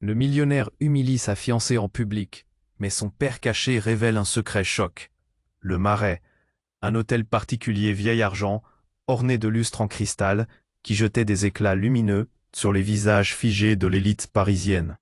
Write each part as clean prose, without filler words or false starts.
Le millionnaire humilie sa fiancée en public, mais son père caché révèle un secret choc. Le Marais, un hôtel particulier vieil argent, orné de lustres en cristal, qui jetait des éclats lumineux sur les visages figés de l'élite parisienne.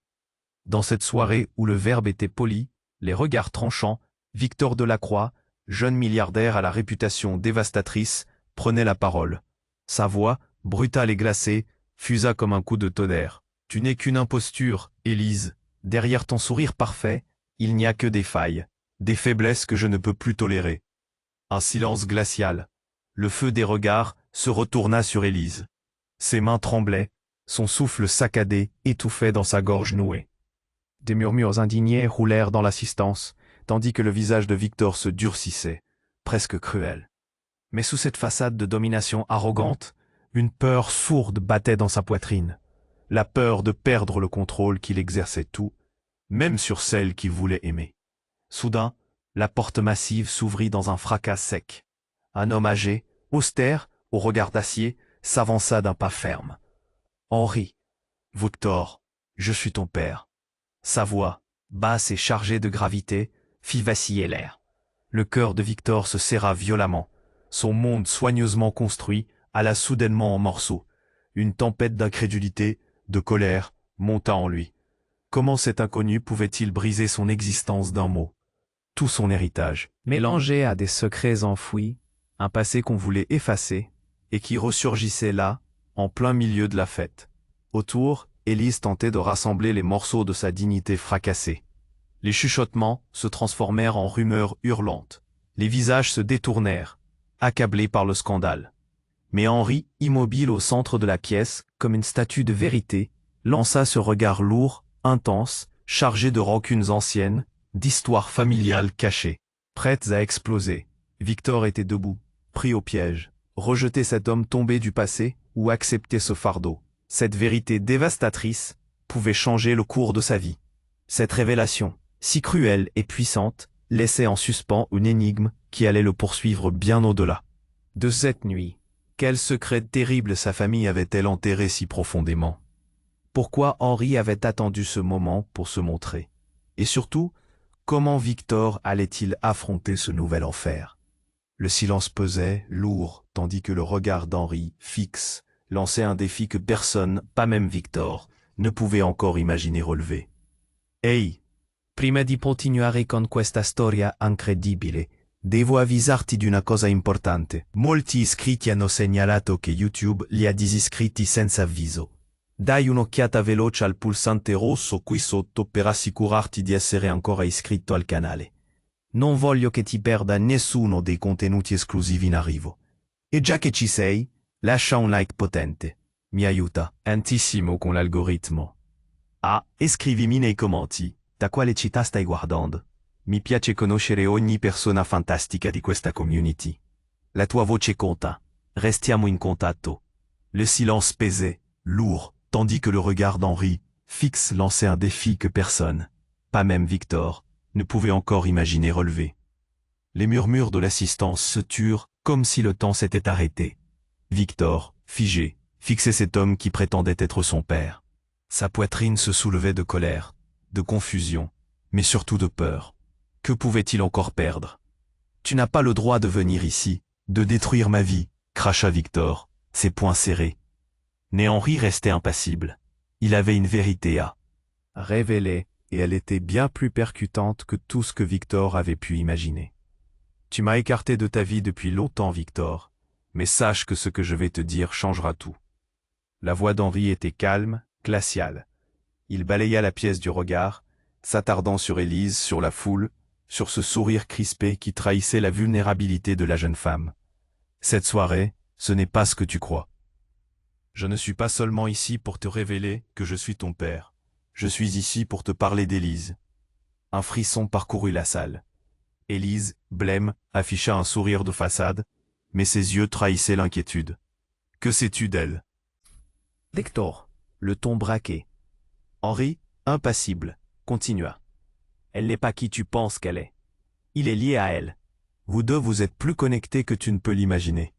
Dans cette soirée où le verbe était poli, les regards tranchants, Victor Delacroix, jeune milliardaire à la réputation dévastatrice, prenait la parole. Sa voix, brutale et glacée, fusa comme un coup de tonnerre. « Tu n'es qu'une imposture, Élise. Derrière ton sourire parfait, il n'y a que des failles, des faiblesses que je ne peux plus tolérer. » Un silence glacial. Le feu des regards se retourna sur Élise. Ses mains tremblaient, son souffle saccadé étouffait dans sa gorge nouée. Des murmures indignés roulèrent dans l'assistance, tandis que le visage de Victor se durcissait, presque cruel. Mais sous cette façade de domination arrogante, une peur sourde battait dans sa poitrine. La peur de perdre le contrôle qu'il exerçait tout, même sur celle qu'il voulait aimer. Soudain, la porte massive s'ouvrit dans un fracas sec. Un homme âgé, austère, au regard d'acier, s'avança d'un pas ferme. « Henri, Victor, je suis ton père. » Sa voix, basse et chargée de gravité, fit vaciller l'air. Le cœur de Victor se serra violemment. Son monde soigneusement construit alla soudainement en morceaux. Une tempête d'incrédulité, de colère, monta en lui. Comment cet inconnu pouvait-il briser son existence d'un mot? Tout son héritage, mélangé à des secrets enfouis, un passé qu'on voulait effacer, et qui ressurgissait là, en plein milieu de la fête. Autour, Élise tentait de rassembler les morceaux de sa dignité fracassée. Les chuchotements se transformèrent en rumeurs hurlantes. Les visages se détournèrent, accablés par le scandale. Mais Henri, immobile au centre de la pièce, comme une statue de vérité, lança ce regard lourd, intense, chargé de rancunes anciennes, d'histoires familiales cachées. Prêtes à exploser, Victor était debout, pris au piège. Rejeter cet homme tombé du passé ou accepter ce fardeau. Cette vérité dévastatrice pouvait changer le cours de sa vie. Cette révélation, si cruelle et puissante, laissait en suspens une énigme qui allait le poursuivre bien au-delà. De cette nuit, quel secret terrible sa famille avait-elle enterré si profondément? Pourquoi Henri avait attendu ce moment pour se montrer? Et surtout, comment Victor allait-il affronter ce nouvel enfer? Le silence pesait, lourd, tandis que le regard d'Henri, fixe, lançait un défi que personne, pas même Victor, ne pouvait encore imaginer relever. Ehi, prima di continuare con questa storia incredibile, devo avvisarti di una cosa importante. Molti iscritti hanno segnalato che YouTube li ha disiscritti senza avviso. Dai un'occhiata veloce al pulsante rosso qui sotto per assicurarti di essere ancora iscritto al canale. Non voglio che ti perda nessuno dei contenuti esclusivi in arrivo. E già che ci sei, lascia un like potente. Mi aiuta tantissimo con l'algoritmo. Ah, e scrivimi nei commenti, da quale città stai guardando. Mi piace conoscere ogni persona fantastica di questa community. La tua voce conta. Restiamo in contatto. Le silence pesait, lourd, tandis que le regard d'Henri, fixe, lançait un défi que personne, pas même Victor, ne pouvait encore imaginer relever. Les murmures de l'assistance se turent, comme si le temps s'était arrêté. Victor, figé, fixait cet homme qui prétendait être son père. Sa poitrine se soulevait de colère, de confusion, mais surtout de peur. Que pouvait-il encore perdre? « Tu n'as pas le droit de venir ici, de détruire ma vie », cracha Victor, ses poings serrés. Mais Henri restait impassible. Il avait une vérité à révéler, et elle était bien plus percutante que tout ce que Victor avait pu imaginer. « Tu m'as écarté de ta vie depuis longtemps, Victor, mais sache que ce que je vais te dire changera tout. » La voix d'Henri était calme, glaciale. Il balaya la pièce du regard, s'attardant sur Élise, sur la foule, sur ce sourire crispé qui trahissait la vulnérabilité de la jeune femme. « Cette soirée, ce n'est pas ce que tu crois. Je ne suis pas seulement ici pour te révéler que je suis ton père. Je suis ici pour te parler d'Élise. » Un frisson parcourut la salle. Élise, blême, afficha un sourire de façade, mais ses yeux trahissaient l'inquiétude. « Que sais-tu d'elle » Victor, le ton braqué. Henri, impassible, continua. « Elle n'est pas qui tu penses qu'elle est. Il est lié à elle. Vous deux vous êtes plus connectés que tu ne peux l'imaginer. »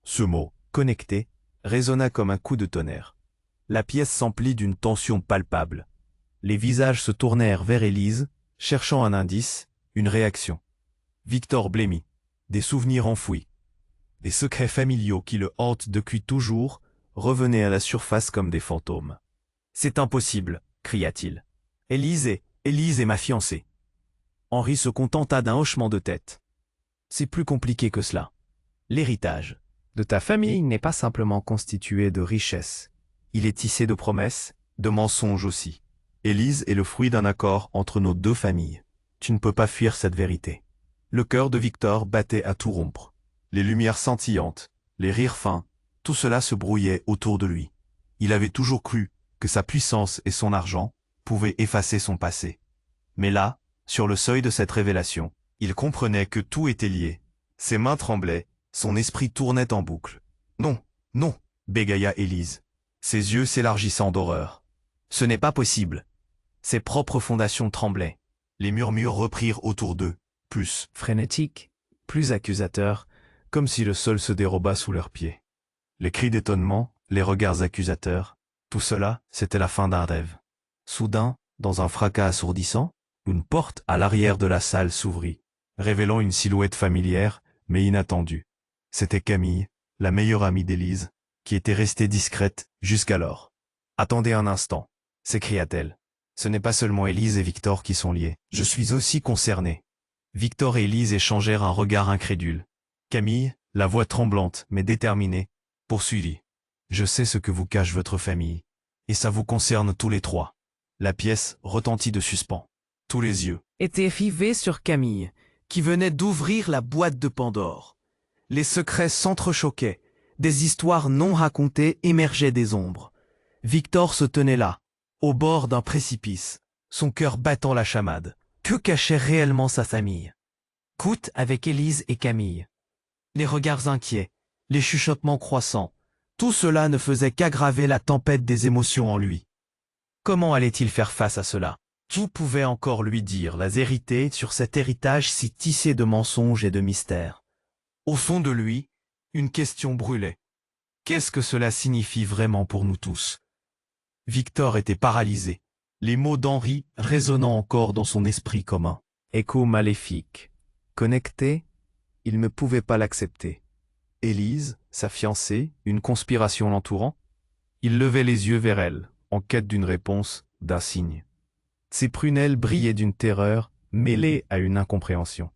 Ce mot, connecté, résonna comme un coup de tonnerre. La pièce s'emplit d'une tension palpable. Les visages se tournèrent vers Élise, cherchant un indice, une réaction. Victor blêmit. Des souvenirs enfouis. Des secrets familiaux qui le hantent depuis toujours revenaient à la surface comme des fantômes. « C'est impossible !» cria-t-il. « Élise est ma fiancée. » Henri se contenta d'un hochement de tête. « C'est plus compliqué que cela. L'héritage de ta famille n'est pas simplement constitué de richesses. Il est tissé de promesses, de mensonges aussi. Élise est le fruit d'un accord entre nos deux familles. Tu ne peux pas fuir cette vérité. » Le cœur de Victor battait à tout rompre. Les lumières scintillantes, les rires fins, tout cela se brouillait autour de lui. Il avait toujours cru que sa puissance et son argent pouvaient effacer son passé. Mais là, sur le seuil de cette révélation, il comprenait que tout était lié. Ses mains tremblaient, son esprit tournait en boucle. « Non, non !» bégaya Élise, ses yeux s'élargissant d'horreur. « Ce n'est pas possible !» Ses propres fondations tremblaient. Les murmures reprirent autour d'eux, plus frénétiques, plus accusateurs, comme si le sol se déroba sous leurs pieds. Les cris d'étonnement, les regards accusateurs, tout cela, c'était la fin d'un rêve. Soudain, dans un fracas assourdissant, une porte à l'arrière de la salle s'ouvrit, révélant une silhouette familière, mais inattendue. C'était Camille, la meilleure amie d'Élise, qui était restée discrète jusqu'alors. « Attendez un instant !» s'écria-t-elle. « Ce n'est pas seulement Élise et Victor qui sont liés. Je suis aussi concernée. » Victor et Élise échangèrent un regard incrédule. Camille, la voix tremblante mais déterminée, poursuivit. « Je sais ce que vous cache votre famille, et ça vous concerne tous les trois. » La pièce retentit de suspens. Tous les yeux étaient rivés sur Camille, qui venait d'ouvrir la boîte de Pandore. Les secrets s'entrechoquaient, des histoires non racontées émergeaient des ombres. Victor se tenait là, au bord d'un précipice, son cœur battant la chamade. Que cachait réellement sa famille? Coûte avec Élise et Camille. Les regards inquiets, les chuchotements croissants, tout cela ne faisait qu'aggraver la tempête des émotions en lui. Comment allait-il faire face à cela? Qui pouvait encore lui dire la vérité sur cet héritage si tissé de mensonges et de mystères? Au fond de lui, une question brûlait. Qu'est-ce que cela signifie vraiment pour nous tous? Victor était paralysé, les mots d'Henri résonnant encore dans son esprit commun. Écho maléfique. Connecté, il ne pouvait pas l'accepter. Élise, sa fiancée, une conspiration l'entourant? Il levait les yeux vers elle, en quête d'une réponse, d'un signe. Ses prunelles brillaient d'une terreur mêlée à une incompréhension.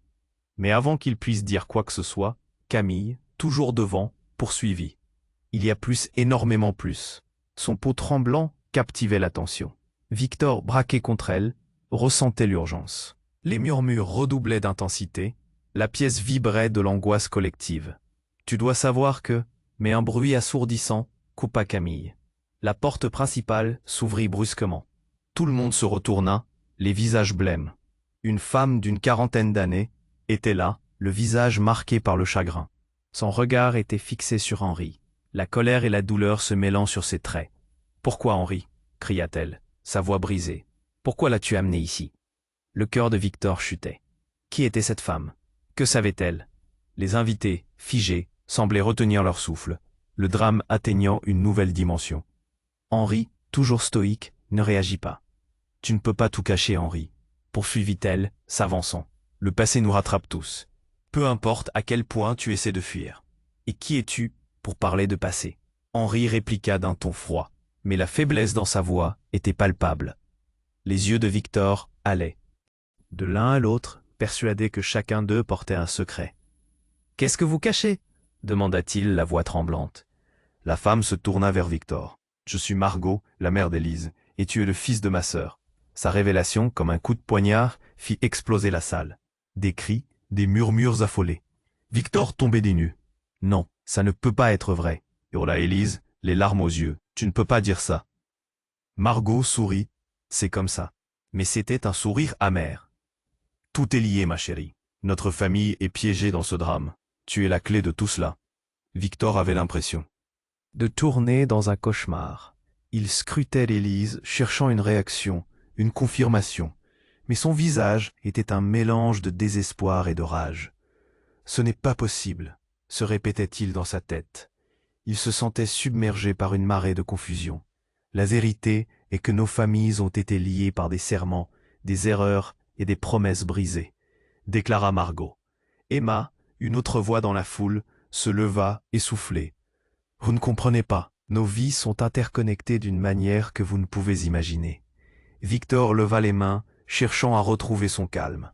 Mais avant qu'il puisse dire quoi que ce soit, Camille, toujours devant, poursuivit. Il y a plus, énormément plus. Son peau tremblant captivait l'attention. Victor, braqué contre elle, ressentait l'urgence. Les murmures redoublaient d'intensité, la pièce vibrait de l'angoisse collective. « Tu dois savoir que… » mais un bruit assourdissant coupa Camille. La porte principale s'ouvrit brusquement. Tout le monde se retourna, les visages blêmes. Une femme d'une quarantaine d'années était là, le visage marqué par le chagrin. Son regard était fixé sur Henri, la colère et la douleur se mêlant sur ses traits. « Pourquoi, Henri ?» cria-t-elle, sa voix brisée. « Pourquoi l'as-tu amené ici ?» Le cœur de Victor chutait. Qui était cette femme? Que savait-elle? Les invités, figés, semblaient retenir leur souffle, le drame atteignant une nouvelle dimension. Henri, toujours stoïque, ne réagit pas. « Tu ne peux pas tout cacher, Henri, » poursuivit-elle, s'avançant. « Le passé nous rattrape tous. Peu importe à quel point tu essaies de fuir. Et qui es-tu pour parler de passé ?» Henri répliqua d'un ton froid, mais la faiblesse dans sa voix était palpable. Les yeux de Victor allaient de l'un à l'autre, persuadé que chacun d'eux portait un secret. « Qu'est-ce que vous cachez ?» demanda-t-il, la voix tremblante. La femme se tourna vers Victor. « Je suis Margot, la mère d'Élise, et tu es le fils de ma sœur. » Sa révélation, comme un coup de poignard, fit exploser la salle. Des cris, des murmures affolés. Victor tombait des nues. « Non, ça ne peut pas être vrai. » hurla Élise, les larmes aux yeux. « Tu ne peux pas dire ça. » Margot sourit. « C'est comme ça. » Mais c'était un sourire amer. « Tout est lié, ma chérie. Notre famille est piégée dans ce drame. Tu es la clé de tout cela. » Victor avait l'impression de tourner dans un cauchemar. Il scrutait Élise, cherchant une réaction, une confirmation. Mais son visage était un mélange de désespoir et de rage. « Ce n'est pas possible », se répétait-il dans sa tête. Il se sentait submergé par une marée de confusion. La vérité et que nos familles ont été liées par des serments, des erreurs et des promesses brisées, déclara Margot. Emma, une autre voix dans la foule, se leva essoufflée. Vous ne comprenez pas, nos vies sont interconnectées d'une manière que vous ne pouvez imaginer. Victor leva les mains, cherchant à retrouver son calme.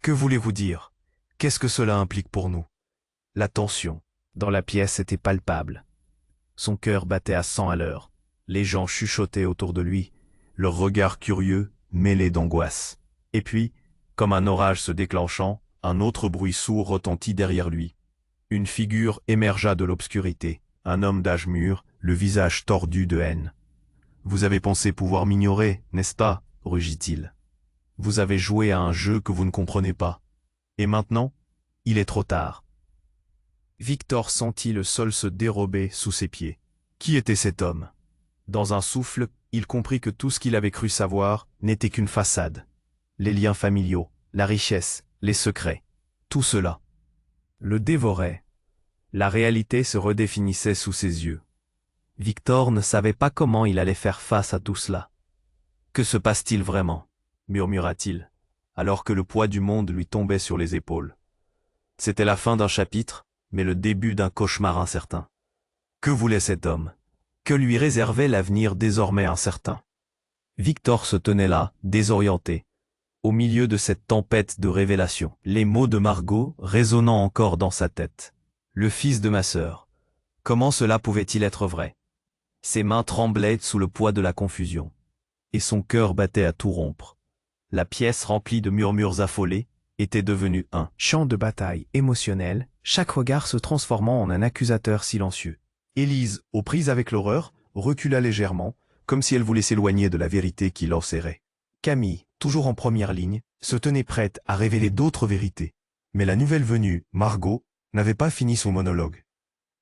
Que voulez-vous dire? Qu'est-ce que cela implique pour nous? La tension dans la pièce était palpable. Son cœur battait à 100 à l'heure. Les gens chuchotaient autour de lui, leurs regards curieux, mêlés d'angoisse. Et puis, comme un orage se déclenchant, un autre bruit sourd retentit derrière lui. Une figure émergea de l'obscurité, un homme d'âge mûr, le visage tordu de haine. « Vous avez pensé pouvoir m'ignorer, n'est-ce pas ?» rugit-il. « Vous avez joué à un jeu que vous ne comprenez pas. Et maintenant, il est trop tard. » Victor sentit le sol se dérober sous ses pieds. Qui était cet homme? Dans un souffle, il comprit que tout ce qu'il avait cru savoir n'était qu'une façade. Les liens familiaux, la richesse, les secrets, tout cela le dévorait. La réalité se redéfinissait sous ses yeux. Victor ne savait pas comment il allait faire face à tout cela. « Que se passe-t-il vraiment ?» murmura-t-il, alors que le poids du monde lui tombait sur les épaules. C'était la fin d'un chapitre, mais le début d'un cauchemar incertain. Que voulait cet homme? Que lui réservait l'avenir désormais incertain? Victor se tenait là, désorienté, au milieu de cette tempête de révélations, les mots de Margot résonnant encore dans sa tête. Le fils de ma sœur. Comment cela pouvait-il être vrai? Ses mains tremblaient sous le poids de la confusion, et son cœur battait à tout rompre. La pièce remplie de murmures affolés était devenue un champ de bataille émotionnel, chaque regard se transformant en un accusateur silencieux. Élise, aux prises avec l'horreur, recula légèrement, comme si elle voulait s'éloigner de la vérité qui l'enserrait. Camille, toujours en première ligne, se tenait prête à révéler d'autres vérités. Mais la nouvelle venue, Margot, n'avait pas fini son monologue.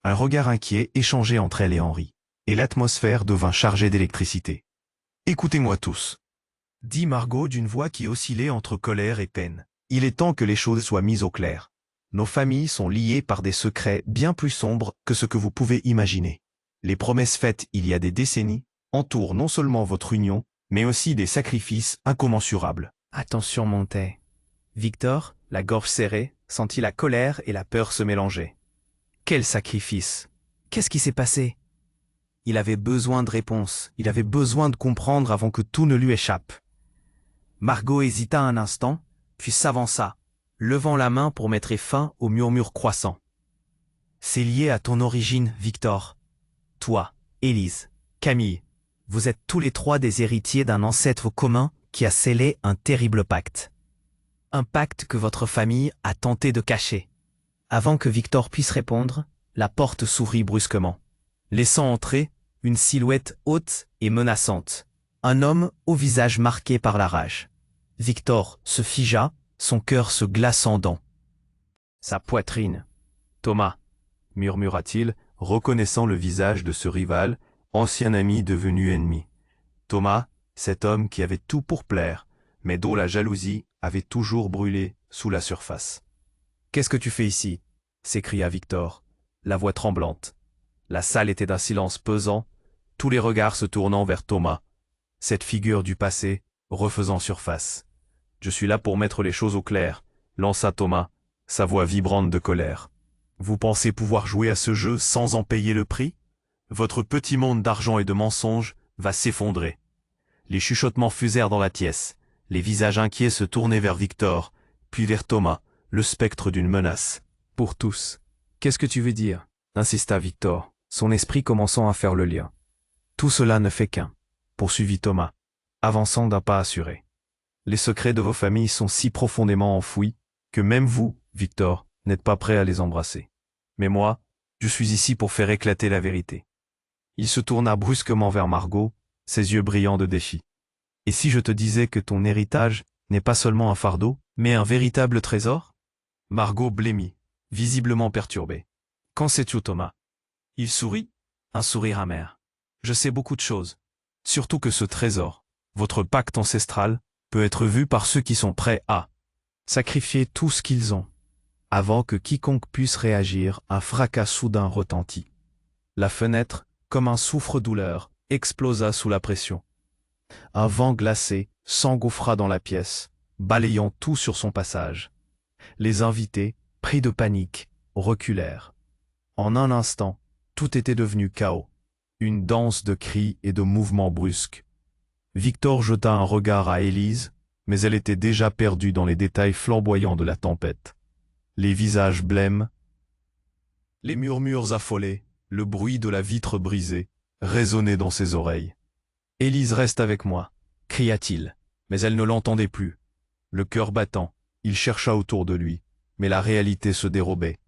Un regard inquiet échangeait entre elle et Henri, et l'atmosphère devint chargée d'électricité. « Écoutez-moi tous, » dit Margot d'une voix qui oscillait entre colère et peine. « Il est temps que les choses soient mises au clair. Nos familles sont liées par des secrets bien plus sombres que ce que vous pouvez imaginer. Les promesses faites il y a des décennies entourent non seulement votre union, mais aussi des sacrifices incommensurables. » Attention montait. Victor, la gorge serrée, sentit la colère et la peur se mélanger. Quel sacrifice? Qu'est-ce qui s'est passé? Il avait besoin de réponses, il avait besoin de comprendre avant que tout ne lui échappe. Margot hésita un instant, puis s'avança, levant la main pour mettre fin au murmure croissant. « C'est lié à ton origine, Victor. Toi, Élise, Camille, vous êtes tous les trois des héritiers d'un ancêtre commun qui a scellé un terrible pacte. Un pacte que votre famille a tenté de cacher. » Avant que Victor puisse répondre, la porte s'ouvrit brusquement, laissant entrer une silhouette haute et menaçante. Un homme au visage marqué par la rage. Victor se figea, son cœur se glaçant dans sa poitrine. « Thomas » murmura-t-il, reconnaissant le visage de ce rival, ancien ami devenu ennemi. Thomas, cet homme qui avait tout pour plaire, mais dont la jalousie avait toujours brûlé sous la surface. « Qu'est-ce que tu fais ici ?» s'écria Victor, la voix tremblante. La salle était d'un silence pesant, tous les regards se tournant vers Thomas, cette figure du passé refaisant surface. « Je suis là pour mettre les choses au clair », lança Thomas, sa voix vibrante de colère. « Vous pensez pouvoir jouer à ce jeu sans en payer le prix? Votre petit monde d'argent et de mensonges va s'effondrer. » Les chuchotements fusèrent dans la pièce, les visages inquiets se tournaient vers Victor, puis vers Thomas, le spectre d'une menace. « Pour tous. Qu'est-ce que tu veux dire ?» insista Victor, son esprit commençant à faire le lien. « Tout cela ne fait qu'un, » poursuivit Thomas, avançant d'un pas assuré. Les secrets de vos familles sont si profondément enfouis que même vous, Victor, n'êtes pas prêt à les embrasser. Mais moi, je suis ici pour faire éclater la vérité. » Il se tourna brusquement vers Margot, ses yeux brillants de défi. « Et si je te disais que ton héritage n'est pas seulement un fardeau, mais un véritable trésor ?» Margot blêmit, visiblement perturbée. « Qu'en sais-tu, Thomas ?» Il sourit, un sourire amer. « Je sais beaucoup de choses, surtout que ce trésor, votre pacte ancestral, peut être vu par ceux qui sont prêts à sacrifier tout ce qu'ils ont. » Avant que quiconque puisse réagir, un fracas soudain retentit. La fenêtre, comme un souffre-douleur, explosa sous la pression. Un vent glacé s'engouffra dans la pièce, balayant tout sur son passage. Les invités, pris de panique, reculèrent. En un instant, tout était devenu chaos. Une danse de cris et de mouvements brusques. Victor jeta un regard à Élise, mais elle était déjà perdue dans les détails flamboyants de la tempête. Les visages blêmes, les murmures affolés, le bruit de la vitre brisée, résonnaient dans ses oreilles. « Élise reste avec moi !» cria-t-il, mais elle ne l'entendait plus. Le cœur battant, il chercha autour de lui, mais la réalité se dérobait.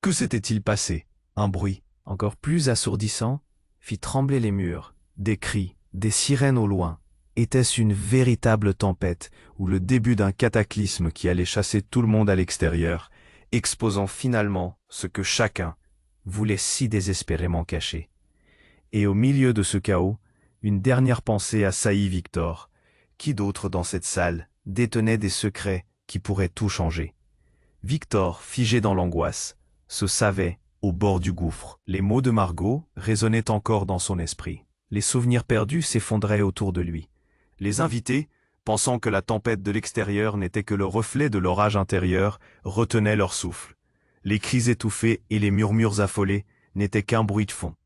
Que s'était-il passé? Un bruit, encore plus assourdissant, fit trembler les murs, des cris, des sirènes au loin. Était-ce une véritable tempête ou le début d'un cataclysme qui allait chasser tout le monde à l'extérieur, exposant finalement ce que chacun voulait si désespérément cacher? Et au milieu de ce chaos, une dernière pensée assaillit Victor. Qui d'autre dans cette salle détenait des secrets qui pourraient tout changer? Victor, figé dans l'angoisse, se savait au bord du gouffre. Les mots de Margot résonnaient encore dans son esprit. Les souvenirs perdus s'effondraient autour de lui. Les invités, pensant que la tempête de l'extérieur n'était que le reflet de l'orage intérieur, retenaient leur souffle. Les cris étouffés et les murmures affolés n'étaient qu'un bruit de fond.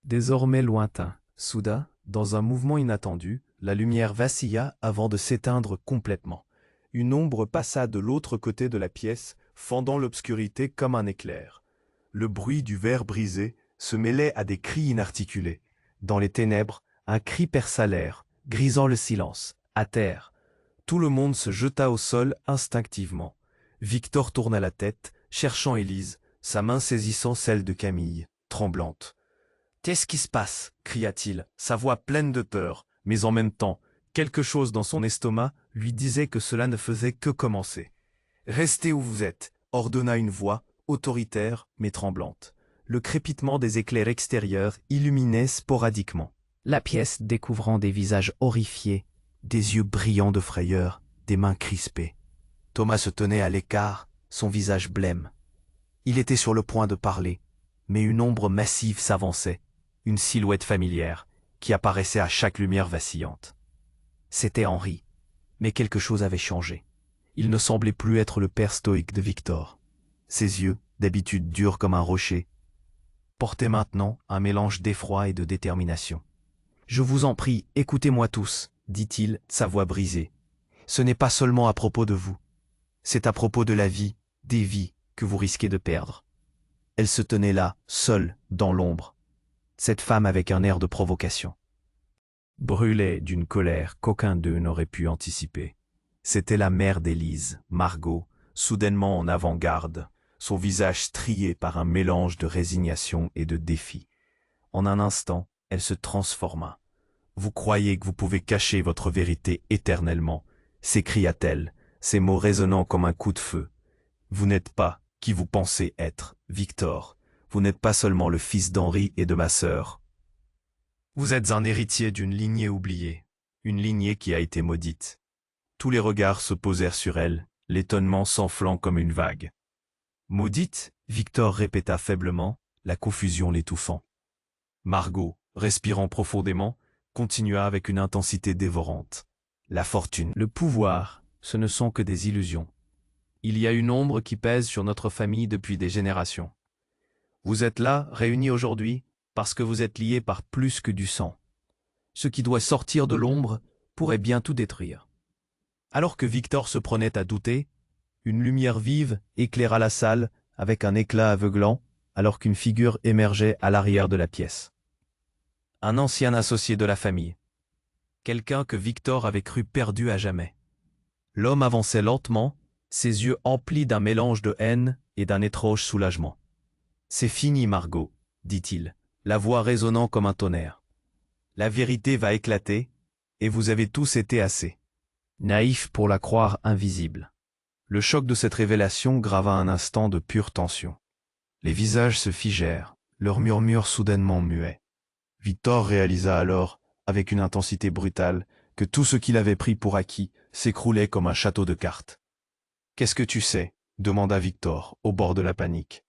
Désormais lointain, soudain, dans un mouvement inattendu, la lumière vacilla avant de s'éteindre complètement. Une ombre passa de l'autre côté de la pièce, fendant l'obscurité comme un éclair. Le bruit du verre brisé se mêlait à des cris inarticulés. Dans les ténèbres, un cri perça l'air, grisant le silence. À terre, tout le monde se jeta au sol instinctivement. Victor tourna la tête, cherchant Élise, sa main saisissant celle de Camille, tremblante. « Qu'est-ce qui se passe » cria-t-il, sa voix pleine de peur, mais en même temps, quelque chose dans son estomac lui disait que cela ne faisait que commencer. « Restez où vous êtes » ordonna une voix, autoritaire mais tremblante. Le crépitement des éclairs extérieurs illuminait sporadiquement. La pièce découvrant des visages horrifiés, des yeux brillants de frayeur, des mains crispées. Thomas se tenait à l'écart, son visage blême. Il était sur le point de parler, mais une ombre massive s'avançait, une silhouette familière, qui apparaissait à chaque lumière vacillante. C'était Henri, mais quelque chose avait changé. Il ne semblait plus être le père stoïque de Victor. Ses yeux, d'habitude durs comme un rocher, portaient maintenant un mélange d'effroi et de détermination. « Je vous en prie, écoutez-moi tous, » dit-il, sa voix brisée. « Ce n'est pas seulement à propos de vous. C'est à propos de la vie, des vies, que vous risquez de perdre. » Elle se tenait là, seule, dans l'ombre. Cette femme avec un air de provocation. Brûlait d'une colère qu'aucun d'eux n'aurait pu anticiper. C'était la mère d'Élise, Margot, soudainement en avant-garde, son visage strié par un mélange de résignation et de défi. En un instant, elle se transforma. « Vous croyez que vous pouvez cacher votre vérité éternellement » s'écria-t-elle, ses mots résonnant comme un coup de feu. « Vous n'êtes pas qui vous pensez être, Victor. Vous n'êtes pas seulement le fils d'Henri et de ma sœur. Vous êtes un héritier d'une lignée oubliée, une lignée qui a été maudite. » Tous les regards se posèrent sur elle, l'étonnement s'enflant comme une vague. « Maudite » Victor répéta faiblement, la confusion l'étouffant. Margot, respirant profondément, continua avec une intensité dévorante. « La fortune, le pouvoir, ce ne sont que des illusions. Il y a une ombre qui pèse sur notre famille depuis des générations. Vous êtes là, réunis aujourd'hui, parce que vous êtes liés par plus que du sang. Ce qui doit sortir de l'ombre pourrait bien tout détruire. » Alors que Victor se prenait à douter, une lumière vive éclaira la salle avec un éclat aveuglant, alors qu'une figure émergeait à l'arrière de la pièce. Un ancien associé de la famille. Quelqu'un que Victor avait cru perdu à jamais. L'homme avançait lentement, ses yeux emplis d'un mélange de haine et d'un étrange soulagement. « C'est fini, Margot, » dit-il, la voix résonnant comme un tonnerre. « La vérité va éclater, et vous avez tous été assez. » Naïf pour la croire invisible. Le choc de cette révélation grava un instant de pure tension. Les visages se figèrent, leurs murmures soudainement muets. Victor réalisa alors, avec une intensité brutale, que tout ce qu'il avait pris pour acquis s'écroulait comme un château de cartes. « Qu'est-ce que tu sais » demanda Victor, au bord de la panique.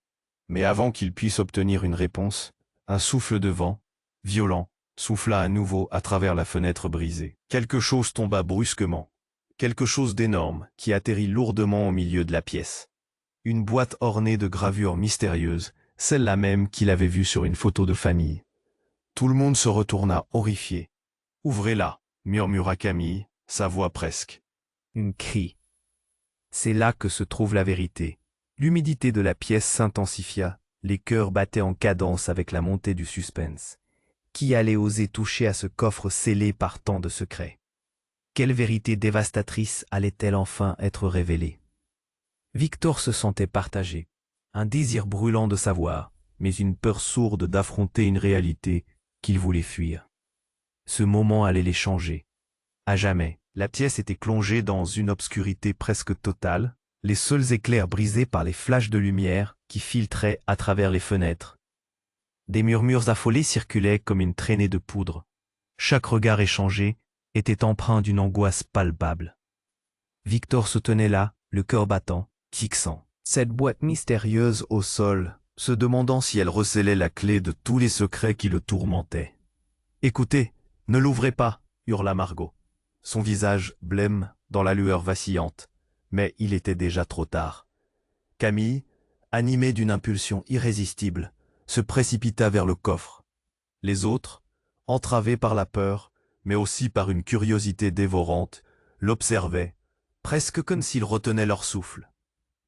Mais avant qu'il puisse obtenir une réponse, un souffle de vent, violent, souffla à nouveau à travers la fenêtre brisée. Quelque chose tomba brusquement. Quelque chose d'énorme qui atterrit lourdement au milieu de la pièce. Une boîte ornée de gravures mystérieuses, celle-là même qu'il avait vue sur une photo de famille. Tout le monde se retourna horrifié. « Ouvrez-la » murmura Camille, sa voix presque. Un cri. C'est là que se trouve la vérité. L'humidité de la pièce s'intensifia, les cœurs battaient en cadence avec la montée du suspense. Qui allait oser toucher à ce coffre scellé par tant de secrets? Quelle vérité dévastatrice allait-elle enfin être révélée? Victor se sentait partagé, un désir brûlant de savoir, mais une peur sourde d'affronter une réalité qu'il voulait fuir. Ce moment allait les changer. À jamais, la pièce était plongée dans une obscurité presque totale, les seuls éclairs brisés par les flashs de lumière qui filtraient à travers les fenêtres. Des murmures affolés circulaient comme une traînée de poudre. Chaque regard échangé était empreint d'une angoisse palpable. Victor se tenait là, le cœur battant, fixant cette boîte mystérieuse au sol, se demandant si elle recélait la clé de tous les secrets qui le tourmentaient. « Écoutez, ne l'ouvrez pas !» hurla Margot, son visage blême dans la lueur vacillante. Mais il était déjà trop tard. Camille, animée d'une impulsion irrésistible, se précipita vers le coffre. Les autres, entravés par la peur, mais aussi par une curiosité dévorante, l'observaient, presque comme s'ils retenaient leur souffle.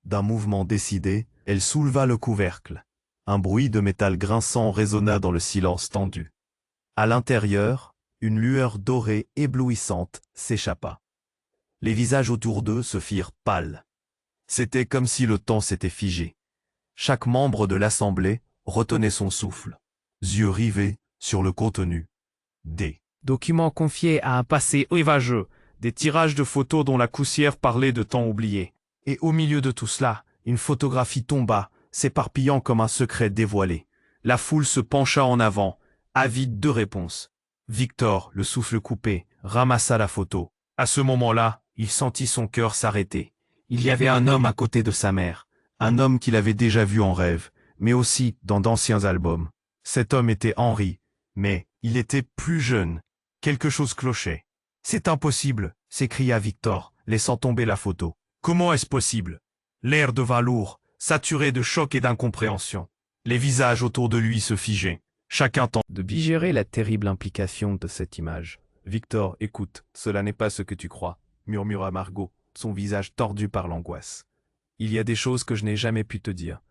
D'un mouvement décidé, elle souleva le couvercle. Un bruit de métal grinçant résonna dans le silence tendu. À l'intérieur, une lueur dorée éblouissante s'échappa. Les visages autour d'eux se firent pâles. C'était comme si le temps s'était figé. Chaque membre de l'assemblée retenait son souffle, yeux rivés sur le contenu. Des documents confiés à un passé évageux, des tirages de photos dont la poussière parlait de temps oubliés. Et au milieu de tout cela, une photographie tomba, s'éparpillant comme un secret dévoilé. La foule se pencha en avant, avide de réponses. Victor, le souffle coupé, ramassa la photo. À ce moment-là, il sentit son cœur s'arrêter. Il y avait un homme à côté de sa mère, un homme qu'il avait déjà vu en rêve, mais aussi dans d'anciens albums. Cet homme était Henri, mais il était plus jeune. Quelque chose clochait. « C'est impossible !» s'écria Victor, laissant tomber la photo. « Comment est-ce possible ?» L'air devint lourd, saturé de choc et d'incompréhension. Les visages autour de lui se figeaient. Chacun tente de digérer la terrible implication de cette image. « Victor, écoute, cela n'est pas ce que tu crois », murmura Margot, son visage tordu par l'angoisse. « Il y a des choses que je n'ai jamais pu te dire. »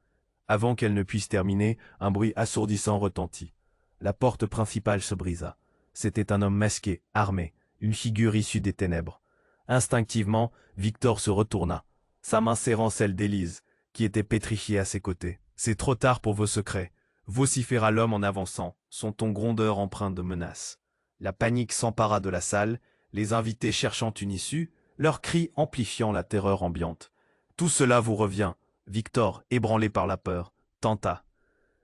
Avant qu'elle ne puisse terminer, un bruit assourdissant retentit. La porte principale se brisa. C'était un homme masqué, armé, une figure issue des ténèbres. Instinctivement, Victor se retourna, sa main serrant celle d'Élise, qui était pétrifiée à ses côtés. « C'est trop tard pour vos secrets », vociféra l'homme en avançant, son ton grondeur empreint de menace. La panique s'empara de la salle, les invités cherchant une issue, leurs cris amplifiant la terreur ambiante. « Tout cela vous revient », Victor, ébranlé par la peur, tenta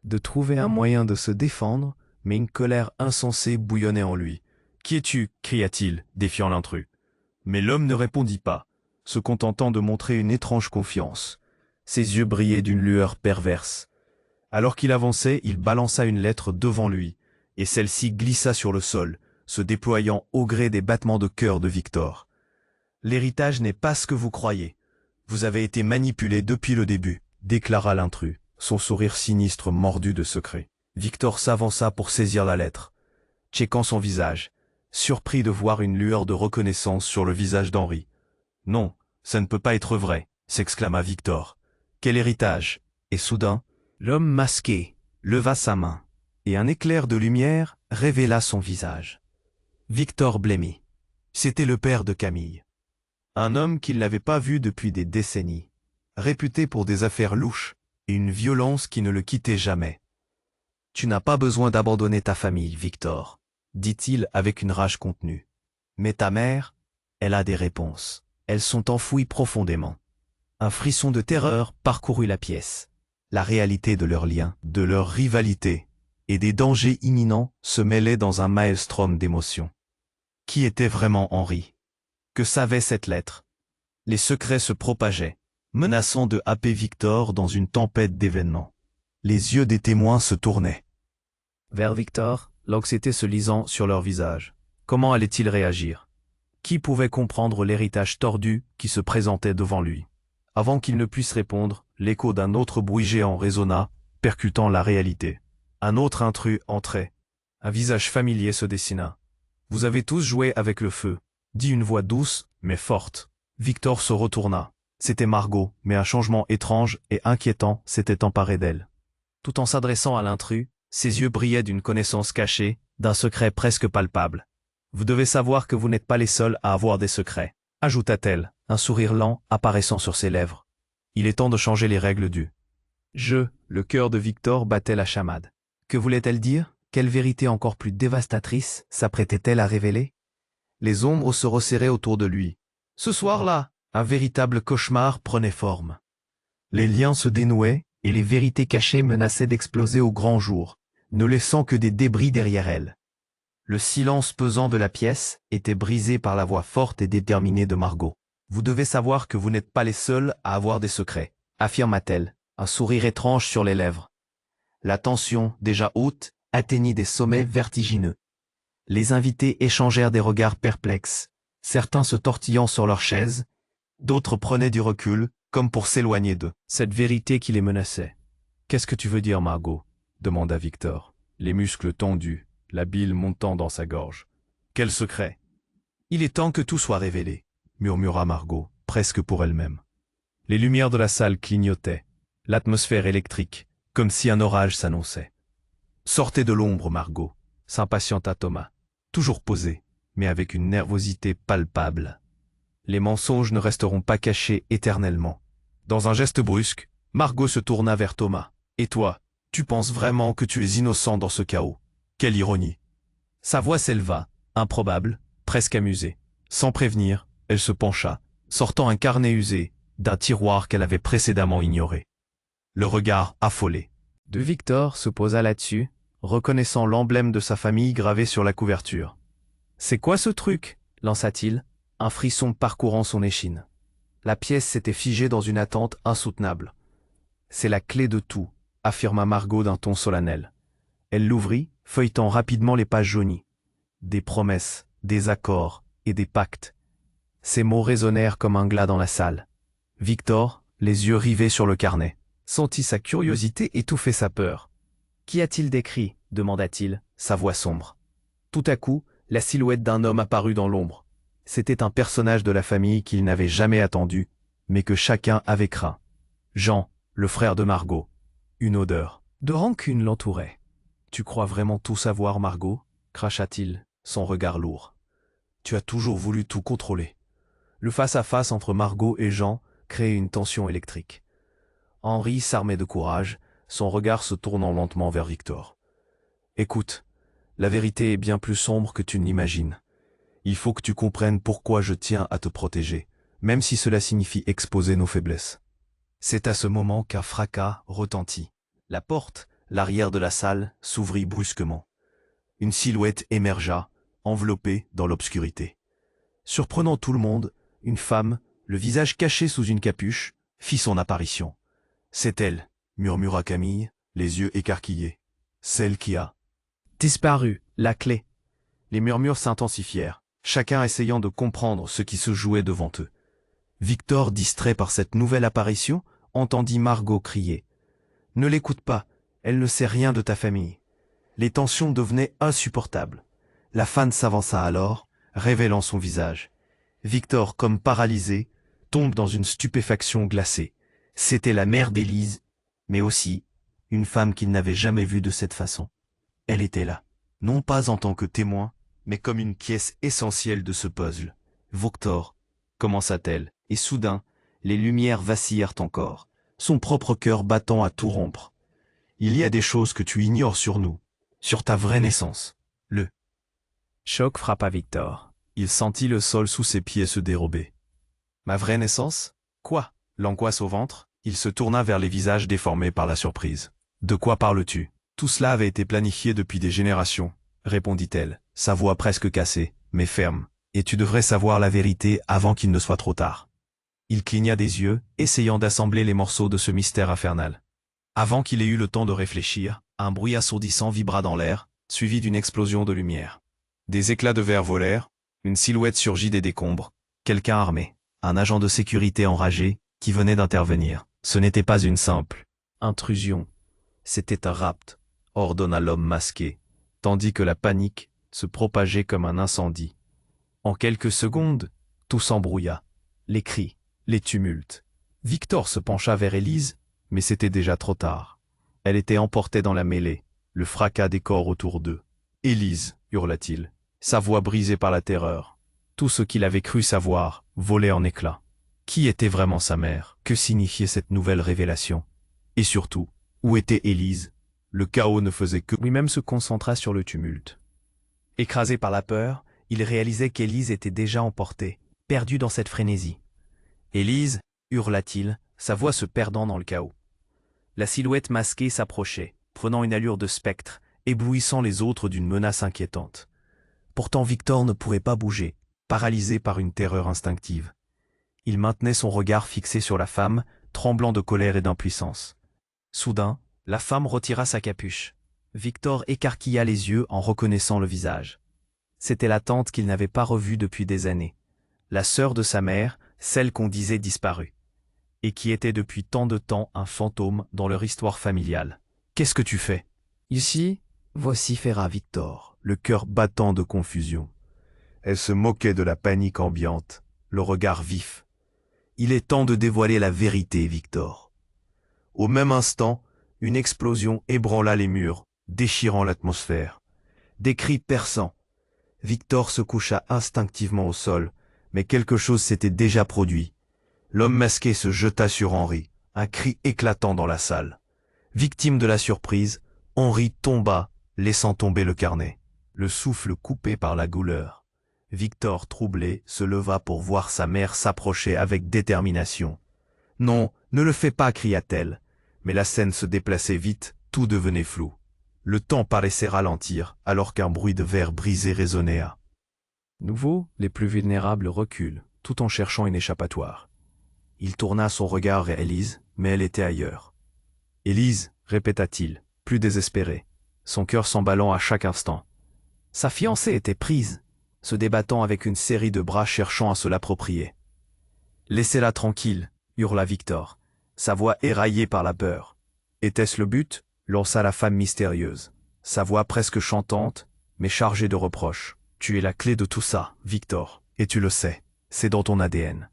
de trouver un moyen de se défendre, mais une colère insensée bouillonnait en lui. « Qui es-tu » cria-t-il, défiant l'intrus. Mais l'homme ne répondit pas, se contentant de montrer une étrange confiance. Ses yeux brillaient d'une lueur perverse. Alors qu'il avançait, il balança une lettre devant lui, et celle-ci glissa sur le sol, se déployant au gré des battements de cœur de Victor. « L'héritage n'est pas ce que vous croyez. Vous avez été manipulé depuis le début, » déclara l'intrus, son sourire sinistre mordu de secret. Victor s'avança pour saisir la lettre, checkant son visage, surpris de voir une lueur de reconnaissance sur le visage d'Henri. « Non, ça ne peut pas être vrai !» s'exclama Victor. « Quel héritage ?» Et soudain, l'homme masqué leva sa main, et un éclair de lumière révéla son visage. Victor blêmit. C'était le père de Camille. Un homme qu'il n'avait pas vu depuis des décennies, réputé pour des affaires louches et une violence qui ne le quittait jamais. « Tu n'as pas besoin d'abandonner ta famille, Victor, » dit-il avec une rage contenue. « Mais ta mère, elle a des réponses. Elles sont enfouies profondément. » Un frisson de terreur parcourut la pièce. La réalité de leur lien, de leur rivalité et des dangers imminents se mêlaient dans un maelstrom d'émotions. Qui était vraiment Henri? Que savait cette lettre? Les secrets se propageaient, menaçant de happer Victor dans une tempête d'événements. Les yeux des témoins se tournaient vers Victor, l'anxiété se lisant sur leur visage. Comment allait-il réagir? Qui pouvait comprendre l'héritage tordu qui se présentait devant lui? Avant qu'il ne puisse répondre, l'écho d'un autre bruit géant résonna, percutant la réalité. Un autre intrus entrait. Un visage familier se dessina. « Vous avez tous joué avec le feu », dit une voix douce, mais forte. Victor se retourna. C'était Margot, mais un changement étrange et inquiétant s'était emparé d'elle. Tout en s'adressant à l'intrus, ses yeux brillaient d'une connaissance cachée, d'un secret presque palpable. « Vous devez savoir que vous n'êtes pas les seuls à avoir des secrets », ajouta-t-elle, un sourire lent apparaissant sur ses lèvres. Il est temps de changer les règles du jeu. Le cœur de Victor battait la chamade. Que voulait-elle dire? Quelle vérité encore plus dévastatrice s'apprêtait-elle à révéler? Les ombres se resserraient autour de lui. Ce soir-là, un véritable cauchemar prenait forme. Les liens se dénouaient, et les vérités cachées menaçaient d'exploser au grand jour, ne laissant que des débris derrière elles. Le silence pesant de la pièce était brisé par la voix forte et déterminée de Margot. « Vous devez savoir que vous n'êtes pas les seuls à avoir des secrets », affirma-t-elle, un sourire étrange sur les lèvres. La tension, déjà haute, atteignit des sommets vertigineux. Les invités échangèrent des regards perplexes, certains se tortillant sur leurs chaises, d'autres prenaient du recul, comme pour s'éloigner d'eux. Cette vérité qui les menaçait. « Qu'est-ce que tu veux dire, Margot ?» demanda Victor, les muscles tendus, la bile montant dans sa gorge. « Quel secret ?»« Il est temps que tout soit révélé, » murmura Margot, presque pour elle-même. Les lumières de la salle clignotaient, l'atmosphère électrique, comme si un orage s'annonçait. « Sortez de l'ombre, Margot » s'impatienta Thomas, toujours posé, mais avec une nervosité palpable. Les mensonges ne resteront pas cachés éternellement. Dans un geste brusque, Margot se tourna vers Thomas. « Et toi, tu penses vraiment que tu es innocent dans ce chaos? Quelle ironie !» Sa voix s'éleva, improbable, presque amusée. Sans prévenir, elle se pencha, sortant un carnet usé d'un tiroir qu'elle avait précédemment ignoré. Le regard affolé de Victor se posa là-dessus, reconnaissant l'emblème de sa famille gravé sur la couverture. « C'est quoi ce truc ?» lança-t-il, un frisson parcourant son échine. La pièce s'était figée dans une attente insoutenable. « C'est la clé de tout », affirma Margot d'un ton solennel. Elle l'ouvrit, feuilletant rapidement les pages jaunies. Des promesses, des accords et des pactes. Ces mots résonnèrent comme un glas dans la salle. Victor, les yeux rivés sur le carnet, sentit sa curiosité étouffer sa peur. « Qu'y a-t-il d'écrit » demanda-t-il, sa voix sombre. Tout à coup, la silhouette d'un homme apparut dans l'ombre. C'était un personnage de la famille qu'il n'avait jamais attendu, mais que chacun avait craint. Jean, le frère de Margot. Une odeur de rancune l'entourait. « Tu crois vraiment tout savoir, Margot ?» cracha-t-il, son regard lourd. « Tu as toujours voulu tout contrôler. » Le face-à-face entre Margot et Jean créait une tension électrique. Henri s'armait de courage, son regard se tournant lentement vers Victor. « Écoute, la vérité est bien plus sombre que tu ne l'imagines. Il faut que tu comprennes pourquoi je tiens à te protéger, même si cela signifie exposer nos faiblesses. » C'est à ce moment qu'un fracas retentit. La porte, l'arrière de la salle, s'ouvrit brusquement. Une silhouette émergea, enveloppée dans l'obscurité. Surprenant tout le monde, une femme, le visage caché sous une capuche, fit son apparition. « C'est elle », murmura Camille, les yeux écarquillés. « Celle qui a disparu, la clé. » Les murmures s'intensifièrent, chacun essayant de comprendre ce qui se jouait devant eux. Victor, distrait par cette nouvelle apparition, entendit Margot crier. « Ne l'écoute pas, elle ne sait rien de ta famille. » Les tensions devenaient insupportables. La fan s'avança alors, révélant son visage. Victor, comme paralysé, tombe dans une stupéfaction glacée. C'était la mère d'Élise, mais aussi une femme qu'il n'avait jamais vue de cette façon. Elle était là, non pas en tant que témoin, mais comme une pièce essentielle de ce puzzle. « Victor », commença-t-elle, et soudain, les lumières vacillèrent encore, son propre cœur battant à tout rompre. « Il y a des choses que tu ignores sur nous, sur ta vraie naissance. » Le choc frappa Victor. Il sentit le sol sous ses pieds se dérober. « Ma vraie naissance? Quoi ?» L'angoisse au ventre, il se tourna vers les visages déformés par la surprise. « De quoi parles-tu? Tout cela avait été planifié depuis des générations, » répondit-elle, sa voix presque cassée, mais ferme. « Et tu devrais savoir la vérité avant qu'il ne soit trop tard. » Il cligna des yeux, essayant d'assembler les morceaux de ce mystère infernal. Avant qu'il ait eu le temps de réfléchir, un bruit assourdissant vibra dans l'air, suivi d'une explosion de lumière. Des éclats de verre volèrent, une silhouette surgit des décombres, quelqu'un armé, un agent de sécurité enragé, qui venait d'intervenir. Ce n'était pas une simple intrusion, c'était un rapt, ordonna l'homme masqué, tandis que la panique se propageait comme un incendie. En quelques secondes, tout s'embrouilla. Les cris, les tumultes. Victor se pencha vers Élise, mais c'était déjà trop tard. Elle était emportée dans la mêlée, le fracas des corps autour d'eux. « Élise !» hurla-t-il, sa voix brisée par la terreur. Tout ce qu'il avait cru savoir volait en éclats. Qui était vraiment sa mère? Que signifiait cette nouvelle révélation? Et surtout, où était Élise? Le chaos ne faisait que lui-même se concentra sur le tumulte. Écrasé par la peur, il réalisait qu'Élise était déjà emportée, perdue dans cette frénésie. « Élise !» hurla-t-il, sa voix se perdant dans le chaos. La silhouette masquée s'approchait, prenant une allure de spectre, éblouissant les autres d'une menace inquiétante. Pourtant Victor ne pouvait pas bouger, paralysé par une terreur instinctive. Il maintenait son regard fixé sur la femme, tremblant de colère et d'impuissance. Soudain, la femme retira sa capuche. Victor écarquilla les yeux en reconnaissant le visage. C'était la tante qu'il n'avait pas revue depuis des années. La sœur de sa mère, celle qu'on disait disparue. Et qui était depuis tant de temps un fantôme dans leur histoire familiale. « Qu'est-ce que tu fais ?» ?»« Ici, vociféra Victor, le cœur battant de confusion. Elle se moquait de la panique ambiante, le regard vif. « Il est temps de dévoiler la vérité, Victor. » Au même instant, une explosion ébranla les murs, déchirant l'atmosphère. Des cris perçants. Victor se coucha instinctivement au sol, mais quelque chose s'était déjà produit. L'homme masqué se jeta sur Henri, un cri éclatant dans la salle. Victime de la surprise, Henri tomba, laissant tomber le carnet. Le souffle coupé par la douleur. Victor, troublé, se leva pour voir sa mère s'approcher avec détermination. « Non, ne le fais pas » cria-t-elle. Mais la scène se déplaçait vite, tout devenait flou. Le temps paraissait ralentir, alors qu'un bruit de verre brisé résonnait à nouveau, les plus vulnérables reculent, tout en cherchant une échappatoire. Il tourna son regard vers Élise, mais elle était ailleurs. « Élise !» répéta-t-il, plus désespéré, son cœur s'emballant à chaque instant. Sa fiancée était prise, se débattant avec une série de bras cherchant à se l'approprier. « Laissez-la tranquille !» hurla Victor, sa voix éraillée par la peur. « Était-ce le but ?» lança la femme mystérieuse, sa voix presque chantante, mais chargée de reproches. « Tu es la clé de tout ça, Victor, et tu le sais, c'est dans ton ADN. »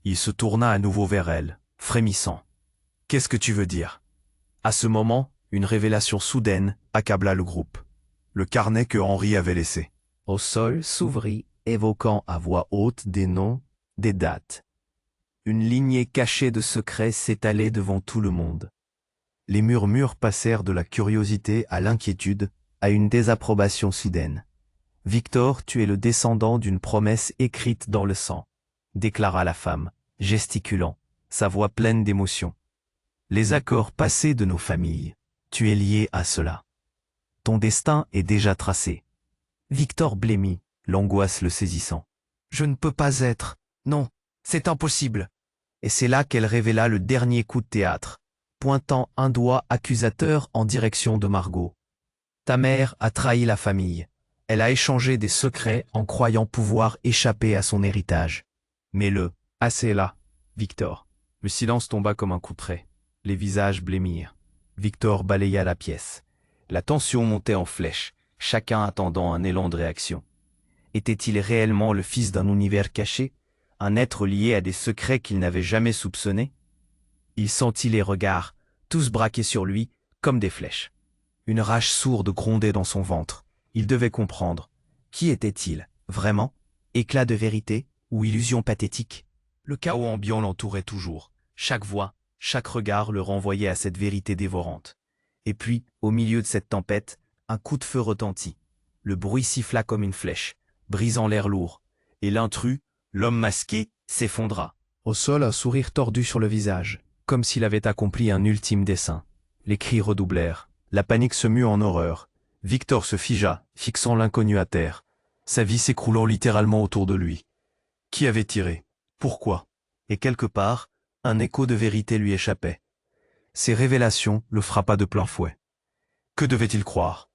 Il se tourna à nouveau vers elle, frémissant. « Qu'est-ce que tu veux dire ?» À ce moment, une révélation soudaine accabla le groupe. Le carnet que Henri avait laissé. Au sol s'ouvrit, évoquant à voix haute des noms, des dates. Une lignée cachée de secrets s'étalait devant tout le monde. Les murmures passèrent de la curiosité à l'inquiétude, à une désapprobation soudaine. « Victor, tu es le descendant d'une promesse écrite dans le sang », déclara la femme, gesticulant, sa voix pleine d'émotion. « Les accords passés de nos familles, tu es lié à cela. Ton destin est déjà tracé. » Victor blêmit, l'angoisse le saisissant. « Je ne peux pas être. Non, c'est impossible. » Et c'est là qu'elle révéla le dernier coup de théâtre, pointant un doigt accusateur en direction de Margot. « Ta mère a trahi la famille. Elle a échangé des secrets en croyant pouvoir échapper à son héritage. » Mais assez là, Victor. Le silence tomba comme un coup de trait. Les visages blêmirent. Victor balaya la pièce. La tension montait en flèche, chacun attendant un élan de réaction. Était-il réellement le fils d'un univers caché, un être lié à des secrets qu'il n'avait jamais soupçonnés? Il sentit les regards, tous braqués sur lui, comme des flèches. Une rage sourde grondait dans son ventre. Il devait comprendre. Qui était-il, vraiment? Éclat de vérité ou illusion pathétique? Le chaos ambiant l'entourait toujours. Chaque voix, chaque regard le renvoyait à cette vérité dévorante. Et puis, au milieu de cette tempête, un coup de feu retentit. Le bruit siffla comme une flèche, brisant l'air lourd. Et l'intrus, l'homme masqué, s'effondra. Au sol, un sourire tordu sur le visage, comme s'il avait accompli un ultime dessein. Les cris redoublèrent. La panique se mut en horreur. Victor se figea, fixant l'inconnu à terre, sa vie s'écroulant littéralement autour de lui. Qui avait tiré? Pourquoi? Et quelque part, un écho de vérité lui échappait. Ces révélations le frappa de plein fouet. Que devait-il croire?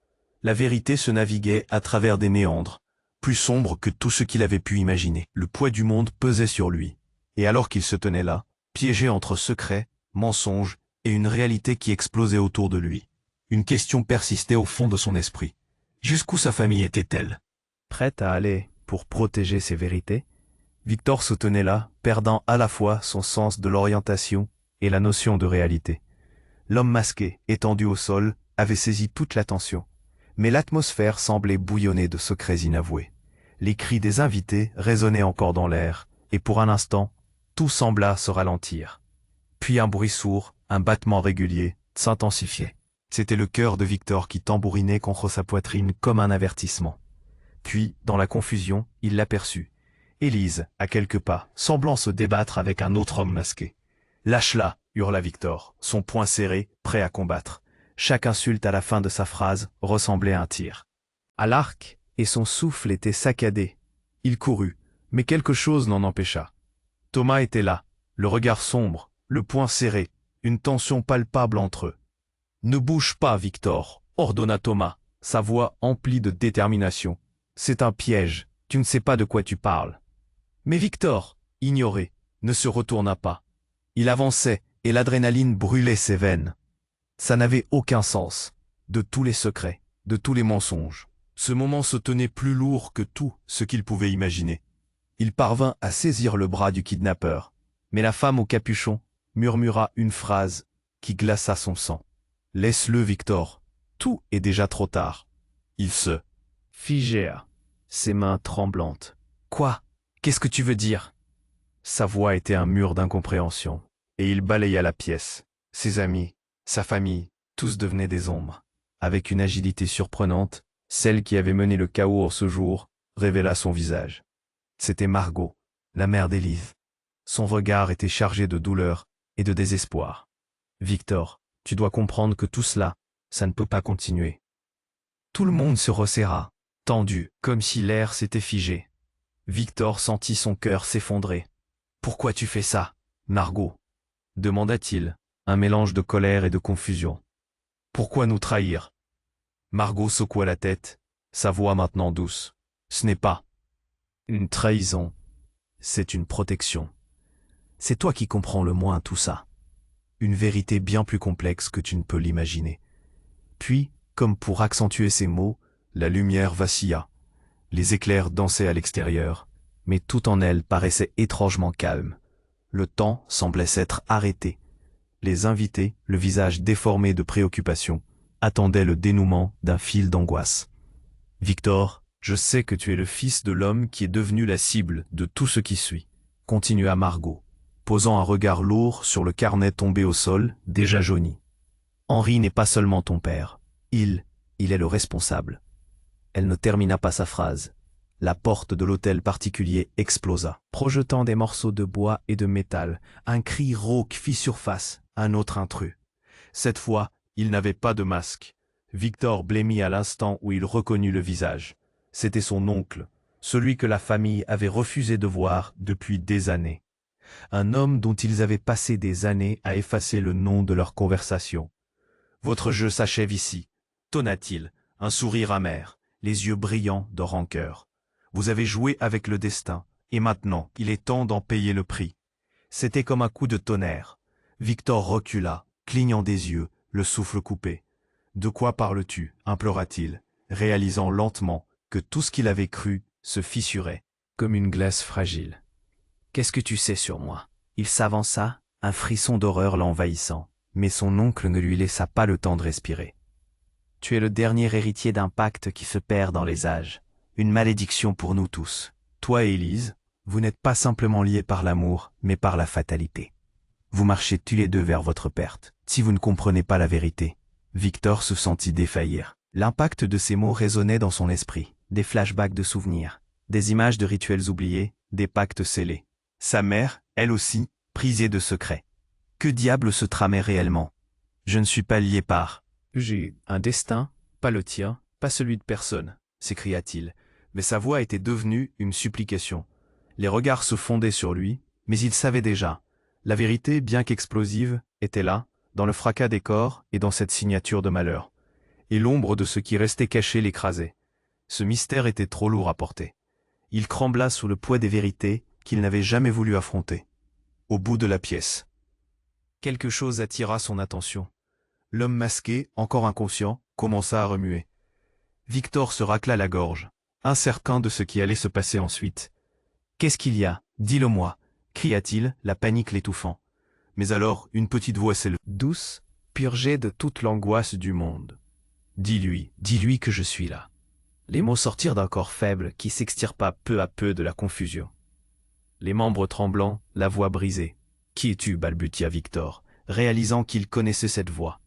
La vérité se naviguait à travers des méandres, plus sombres que tout ce qu'il avait pu imaginer. Le poids du monde pesait sur lui. Et alors qu'il se tenait là, piégé entre secrets, mensonges et une réalité qui explosait autour de lui, une question persistait au fond de son esprit. Jusqu'où sa famille était-elle? Prête à aller pour protéger ses vérités, Victor se tenait là, perdant à la fois son sens de l'orientation et la notion de réalité. L'homme masqué, étendu au sol, avait saisi toute l'attention. Mais l'atmosphère semblait bouillonner de secrets inavoués. Les cris des invités résonnaient encore dans l'air, et pour un instant, tout sembla se ralentir. Puis un bruit sourd, un battement régulier, s'intensifiait. C'était le cœur de Victor qui tambourinait contre sa poitrine comme un avertissement. Puis, dans la confusion, il l'aperçut. Élise, à quelques pas, semblant se débattre avec un autre homme masqué. « Lâche-la !» hurla Victor, son poing serré, prêt à combattre. Chaque insulte à la fin de sa phrase ressemblait à un tir. À l'arc, et son souffle était saccadé. Il courut, mais quelque chose n'en empêcha. Thomas était là, le regard sombre, le poing serré, une tension palpable entre eux. « Ne bouge pas, Victor !» ordonna Thomas, sa voix emplie de détermination. « C'est un piège, tu ne sais pas de quoi tu parles. » Mais Victor, ignoré, ne se retourna pas. Il avançait, et l'adrénaline brûlait ses veines. Ça n'avait aucun sens. De tous les secrets, de tous les mensonges, ce moment se tenait plus lourd que tout ce qu'il pouvait imaginer. Il parvint à saisir le bras du kidnappeur, mais la femme au capuchon murmura une phrase qui glaça son sang. « Laisse-le, Victor. Tout est déjà trop tard. » Il se figea, ses mains tremblantes. « Quoi? Qu'est-ce que tu veux dire ?» Sa voix était un mur d'incompréhension, et il balaya la pièce. Ses amis, sa famille, tous devenaient des ombres. Avec une agilité surprenante, celle qui avait mené le chaos en ce jour révéla son visage. C'était Margot, la mère d'Élise. Son regard était chargé de douleur et de désespoir. « Victor, tu dois comprendre que tout cela, ça ne peut pas continuer. » Tout le monde se resserra, tendu, comme si l'air s'était figé. Victor sentit son cœur s'effondrer. « Pourquoi tu fais ça, Margot ?» demanda-t-il, un mélange de colère et de confusion. « Pourquoi nous trahir ?» Margot secoua la tête, sa voix maintenant douce. « Ce n'est pas une trahison, c'est une protection. C'est toi qui comprends le moins tout ça. Une vérité bien plus complexe que tu ne peux l'imaginer. » Puis, comme pour accentuer ces mots, la lumière vacilla. Les éclairs dansaient à l'extérieur, mais tout en elle paraissait étrangement calme. Le temps semblait s'être arrêté. Les invités, le visage déformé de préoccupation, attendaient le dénouement d'un fil d'angoisse. « Victor, je sais que tu es le fils de l'homme qui est devenu la cible de tout ce qui suit, » continua Margot, posant un regard lourd sur le carnet tombé au sol, déjà jauni. « Henri n'est pas seulement ton père. Il est le responsable. » Elle ne termina pas sa phrase. La porte de l'hôtel particulier explosa, projetant des morceaux de bois et de métal. Un cri rauque fit surface, un autre intrus. Cette fois, il n'avait pas de masque. Victor blêmit à l'instant où il reconnut le visage. C'était son oncle, celui que la famille avait refusé de voir depuis des années. Un homme dont ils avaient passé des années à effacer le nom de leur conversation. « Votre jeu s'achève ici, » tonna-t-il, un sourire amer, les yeux brillants de rancœur. « Vous avez joué avec le destin, et maintenant, il est temps d'en payer le prix. » C'était comme un coup de tonnerre. Victor recula, clignant des yeux, le souffle coupé. « De quoi parles-tu » implora-t-il, réalisant lentement que tout ce qu'il avait cru se fissurait, comme une glace fragile. « Qu'est-ce que tu sais sur moi ?» Il s'avança, un frisson d'horreur l'envahissant, mais son oncle ne lui laissa pas le temps de respirer. « Tu es le dernier héritier d'un pacte qui se perd dans les âges. Une malédiction pour nous tous. Toi et Élise, vous n'êtes pas simplement liés par l'amour, mais par la fatalité. Vous marchez tous les deux vers votre perte. Si vous ne comprenez pas la vérité. » Victor se sentit défaillir. L'impact de ces mots résonnait dans son esprit. Des flashbacks de souvenirs, des images de rituels oubliés, des pactes scellés. Sa mère, elle aussi, prisée de secrets. Que diable se tramait réellement? « Je ne suis pas lié par... J'ai un destin, pas le tien, pas celui de personne, » s'écria-t-il. Mais sa voix était devenue une supplication. Les regards se fondaient sur lui, mais il savait déjà. La vérité, bien qu'explosive, était là, dans le fracas des corps et dans cette signature de malheur. et l'ombre de ce qui restait caché l'écrasait. Ce mystère était trop lourd à porter. Il trembla sous le poids des vérités qu'il n'avait jamais voulu affronter. Au bout de la pièce, quelque chose attira son attention. L'homme masqué, encore inconscient, commença à remuer. Victor se racla la gorge, incertain de ce qui allait se passer ensuite. « Qu'est-ce qu'il y a? Dis-le-moi » cria-t-il, la panique l'étouffant. Mais alors, une petite voix s'éleva, douce, purgée de toute l'angoisse du monde. « Dis-lui que je suis là. » Les mots sortirent d'un corps faible qui s'extirpa peu à peu de la confusion. Les membres tremblants, la voix brisée. « Qui es-tu » balbutia Victor, réalisant qu'il connaissait cette voix.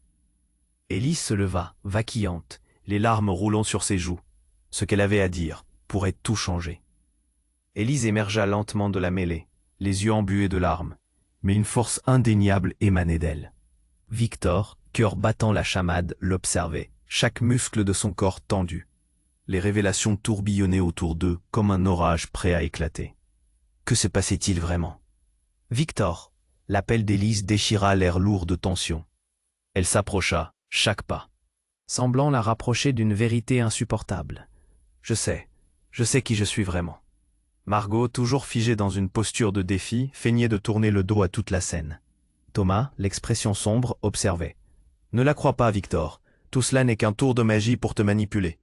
Élise se leva, vacillante, les larmes roulant sur ses joues. Ce qu'elle avait à dire pourrait tout changer. Élise émergea lentement de la mêlée, les yeux embués de larmes, mais une force indéniable émanait d'elle. Victor, cœur battant la chamade, l'observait, chaque muscle de son corps tendu. Les révélations tourbillonnaient autour d'eux comme un orage prêt à éclater. Que se passait-il vraiment? Victor, l'appel d'Élise déchira l'air lourd de tension. Elle s'approcha, chaque pas, semblant la rapprocher d'une vérité insupportable. Je sais qui je suis vraiment. Margot, toujours figée dans une posture de défi, feignait de tourner le dos à toute la scène. Thomas, l'expression sombre, observait. Ne la crois pas, Victor, tout cela n'est qu'un tour de magie pour te manipuler.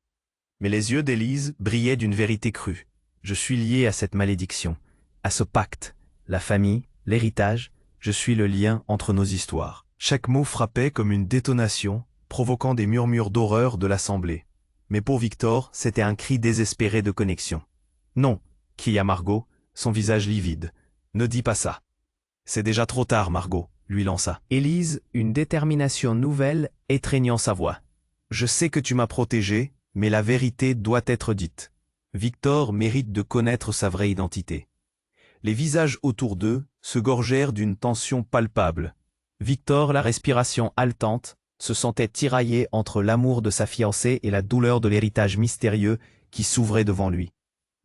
Mais les yeux d'Élise brillaient d'une vérité crue. Je suis lié à cette malédiction, à ce pacte, la famille, l'héritage, je suis le lien entre nos histoires. Chaque mot frappait comme une détonation, provoquant des murmures d'horreur de l'assemblée. Mais pour Victor, c'était un cri désespéré de connexion. Non, cria Margot, son visage livide. Ne dis pas ça. C'est déjà trop tard, Margot, lui lança Élise, une détermination nouvelle étreignant sa voix. Je sais que tu m'as protégé, mais la vérité doit être dite. Victor mérite de connaître sa vraie identité. Les visages autour d'eux se gorgèrent d'une tension palpable. Victor, la respiration haletante, se sentait tiraillé entre l'amour de sa fiancée et la douleur de l'héritage mystérieux qui s'ouvrait devant lui.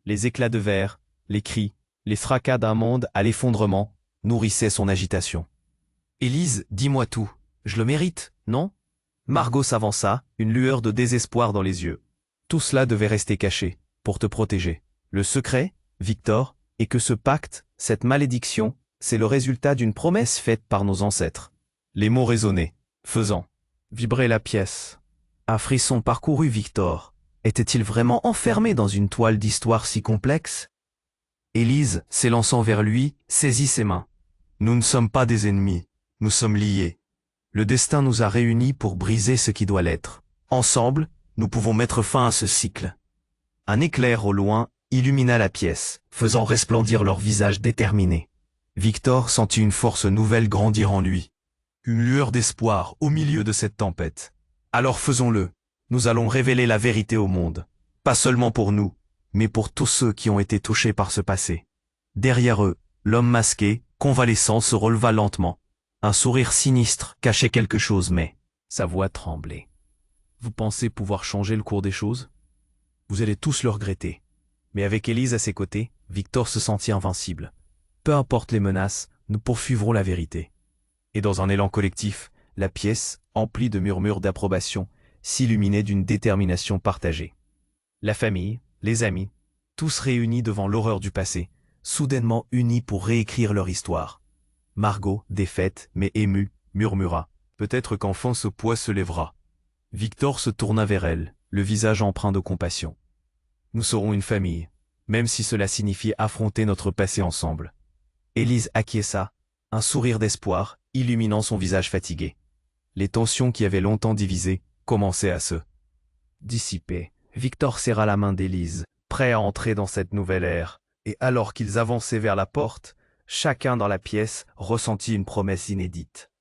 Les éclats de verre, les cris, les fracas d'un monde à l'effondrement nourrissaient son agitation. « Élise, dis-moi tout. Je le mérite, non ?» Margot s'avança, une lueur de désespoir dans les yeux. Tout cela devait rester caché, pour te protéger. Le secret, Victor, est que ce pacte, cette malédiction, c'est le résultat d'une promesse faite par nos ancêtres. Les mots résonnaient, faisant vibrer la pièce. Un frisson parcourut Victor. Était-il vraiment enfermé dans une toile d'histoire si complexe? Élise, s'élançant vers lui, saisit ses mains. Nous ne sommes pas des ennemis, nous sommes liés. Le destin nous a réunis pour briser ce qui doit l'être. Ensemble, nous pouvons mettre fin à ce cycle. Un éclair au loin illumina la pièce, faisant resplendir leurs visages déterminés. Victor sentit une force nouvelle grandir en lui. Une lueur d'espoir au milieu de cette tempête. Alors faisons-le. Nous allons révéler la vérité au monde. Pas seulement pour nous, mais pour tous ceux qui ont été touchés par ce passé. Derrière eux, l'homme masqué, convalescent, se releva lentement. Un sourire sinistre cachait quelque chose, mais sa voix tremblait. Vous pensez pouvoir changer le cours des choses? Vous allez tous le regretter. Mais avec Élise à ses côtés, Victor se sentit invincible. Peu importe les menaces, nous poursuivrons la vérité. Et dans un élan collectif, la pièce, emplie de murmures d'approbation, s'illuminait d'une détermination partagée. La famille, les amis, tous réunis devant l'horreur du passé, soudainement unis pour réécrire leur histoire. Margot, défaite mais émue, murmura « Peut-être qu'enfin ce poids se lèvera ». Victor se tourna vers elle, le visage empreint de compassion. « Nous serons une famille, même si cela signifie affronter notre passé ensemble. » Élise acquiesça, un sourire d'espoir illuminant son visage fatigué. Les tensions qui avaient longtemps divisé commençaient à se dissiper. Victor serra la main d'Élise, prêt à entrer dans cette nouvelle ère, et alors qu'ils avançaient vers la porte, chacun dans la pièce ressentit une promesse inédite.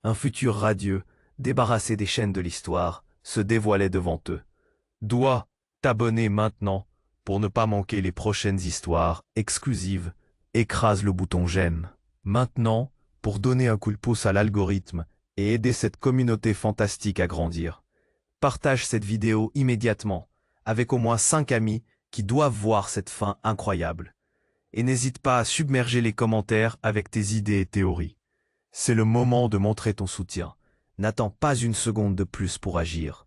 Un futur radieux, débarrassé des chaînes de l'histoire, se dévoilait devant eux. Dois t'abonner maintenant pour ne pas manquer les prochaines histoires exclusives. Écrase le bouton j'aime. Maintenant, pour donner un coup de pouce à l'algorithme et aider cette communauté fantastique à grandir. Partage cette vidéo immédiatement avec au moins 5 amis qui doivent voir cette fin incroyable. Et n'hésite pas à submerger les commentaires avec tes idées et théories. C'est le moment de montrer ton soutien. N'attends pas une seconde de plus pour agir.